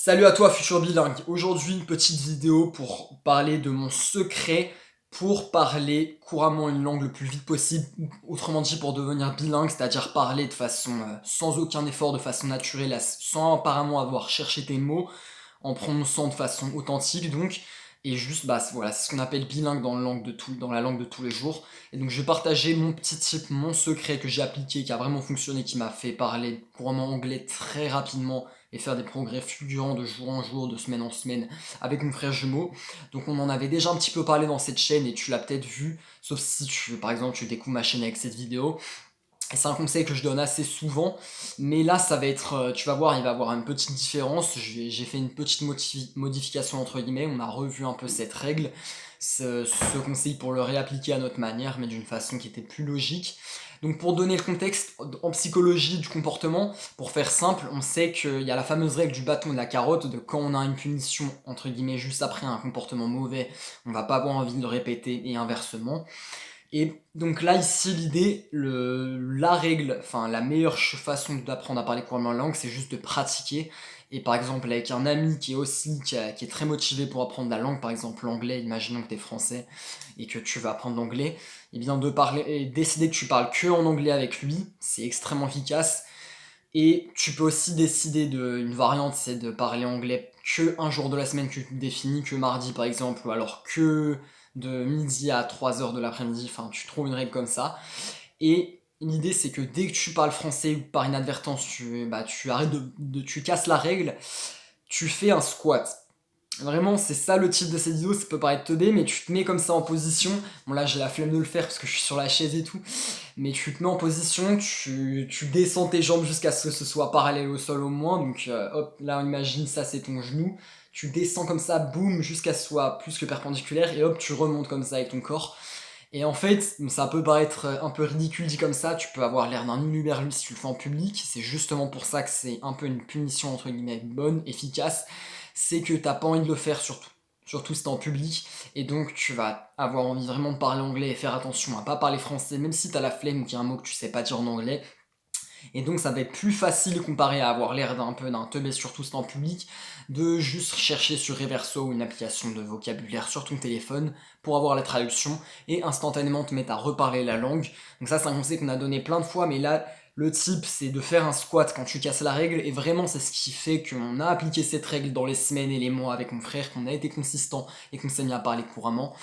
Salut à toi futur bilingue, aujourd'hui une petite vidéo pour parler de mon secret pour parler couramment une langue le plus vite possible, autrement dit pour devenir bilingue, c'est-à-dire parler de façon sans aucun effort, de façon naturelle, sans apparemment avoir cherché tes mots, en prononçant de façon authentique donc, et juste bah voilà, c'est ce qu'on appelle bilingue dans la langue de tous les jours. Et donc je vais partager mon petit tip, mon secret que j'ai appliqué, qui a vraiment fonctionné, qui m'a fait parler couramment anglais très rapidement et faire des progrès fulgurants de jour en jour, de semaine en semaine avec mon frère jumeau. Donc on en avait déjà un petit peu parlé dans cette chaîne et tu l'as peut-être vu, sauf si par exemple tu découvres ma chaîne avec cette vidéo. Et c'est un conseil que je donne assez souvent, mais là ça va être, tu vas voir, il va y avoir une petite différence. J'ai fait une petite modification entre guillemets, on a revu un peu cette règle, ce conseil pour le réappliquer à notre manière, mais d'une façon qui était plus logique. Donc pour donner le contexte, en psychologie du comportement, pour faire simple, on sait qu'il y a la fameuse règle du bâton et de la carotte, de quand on a une punition, entre guillemets, juste après un comportement mauvais, on va pas avoir envie de le répéter, et inversement. Et donc là, ici, l'idée, la règle, enfin la meilleure façon d'apprendre à parler couramment la langue, c'est juste de pratiquer. Et par exemple, avec un ami qui est très motivé pour apprendre la langue, par exemple l'anglais, imaginons que tu es français et que tu vas apprendre l'anglais, et bien de parler, et décider que tu parles que en anglais avec lui, c'est extrêmement efficace. Et tu peux aussi décider une variante, c'est de parler anglais que un jour de la semaine que tu définis, que mardi par exemple, ou alors que de midi à 3 heures de l'après-midi, enfin tu trouves une règle comme ça. Et l'idée c'est que dès que tu parles français ou par inadvertance, tu arrêtes tu casses la règle, tu fais un squat. Vraiment, c'est ça le type de cette vidéo, ça peut paraître teubé, mais tu te mets comme ça en position. Bon là j'ai la flemme de le faire parce que je suis sur la chaise et tout, mais tu te mets en position, tu descends tes jambes jusqu'à ce que ce soit parallèle au sol au moins, donc hop, là on imagine ça c'est ton genou, tu descends comme ça, boum, jusqu'à ce soit plus que perpendiculaire, et hop, tu remontes comme ça avec ton corps. Et en fait, ça peut paraître un peu ridicule dit comme ça, tu peux avoir l'air d'un uluberlus si tu le fais en public, c'est justement pour ça que c'est un peu une punition entre guillemets bonne, efficace, c'est que t'as pas envie de le faire surtout si t'es en public, et donc tu vas avoir envie vraiment de parler anglais et faire attention à pas parler français, même si t'as la flemme ou qu'il y a un mot que tu sais pas dire en anglais, et donc ça va être plus facile comparé à avoir l'air d'un peu d'un teubé surtout si t'es en public, de juste chercher sur Reverso ou une application de vocabulaire sur ton téléphone pour avoir la traduction et instantanément te mettre à reparler la langue. Donc ça c'est un conseil qu'on a donné plein de fois, mais là le type c'est de faire un squat quand tu casses la règle, et vraiment c'est ce qui fait qu'on a appliqué cette règle dans les semaines et les mois avec mon frère, qu'on a été consistant et qu'on s'est mis à parler couramment.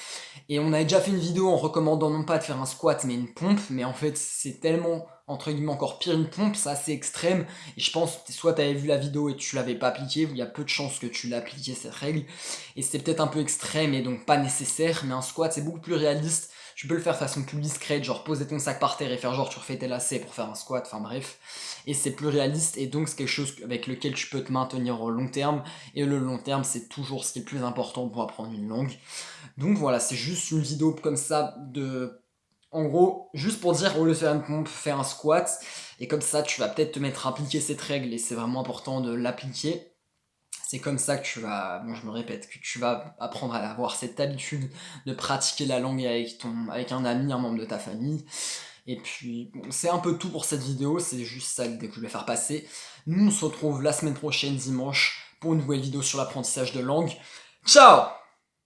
Et on avait déjà fait une vidéo en recommandant non pas de faire un squat mais une pompe, mais en fait c'est tellement entre guillemets encore pire une pompe, c'est assez extrême, et je pense que soit tu avais vu la vidéo et tu l'avais pas appliquée, ou il y a peu de chances que tu l'aies appliqué cette règle, et c'est peut-être un peu extrême et donc pas nécessaire, mais un squat c'est beaucoup plus réaliste, tu peux le faire de façon plus discrète, genre poser ton sac par terre et faire genre tu refais tes lacets pour faire un squat, enfin bref, et c'est plus réaliste, et donc c'est quelque chose avec lequel tu peux te maintenir au long terme, et le long terme c'est toujours ce qui est le plus important pour apprendre une langue. Donc voilà, c'est juste une vidéo comme ça en gros, juste pour dire, au lieu de faire une pompe, fais un squat, et comme ça tu vas peut-être te mettre à appliquer cette règle, et c'est vraiment important de l'appliquer. C'est comme ça que tu vas, bon je me répète, que tu vas apprendre à avoir cette habitude de pratiquer la langue avec un ami, un membre de ta famille. Et puis, bon, c'est un peu tout pour cette vidéo, c'est juste ça l'idée que je vais faire passer. Nous on se retrouve la semaine prochaine, dimanche, pour une nouvelle vidéo sur l'apprentissage de langue. Ciao!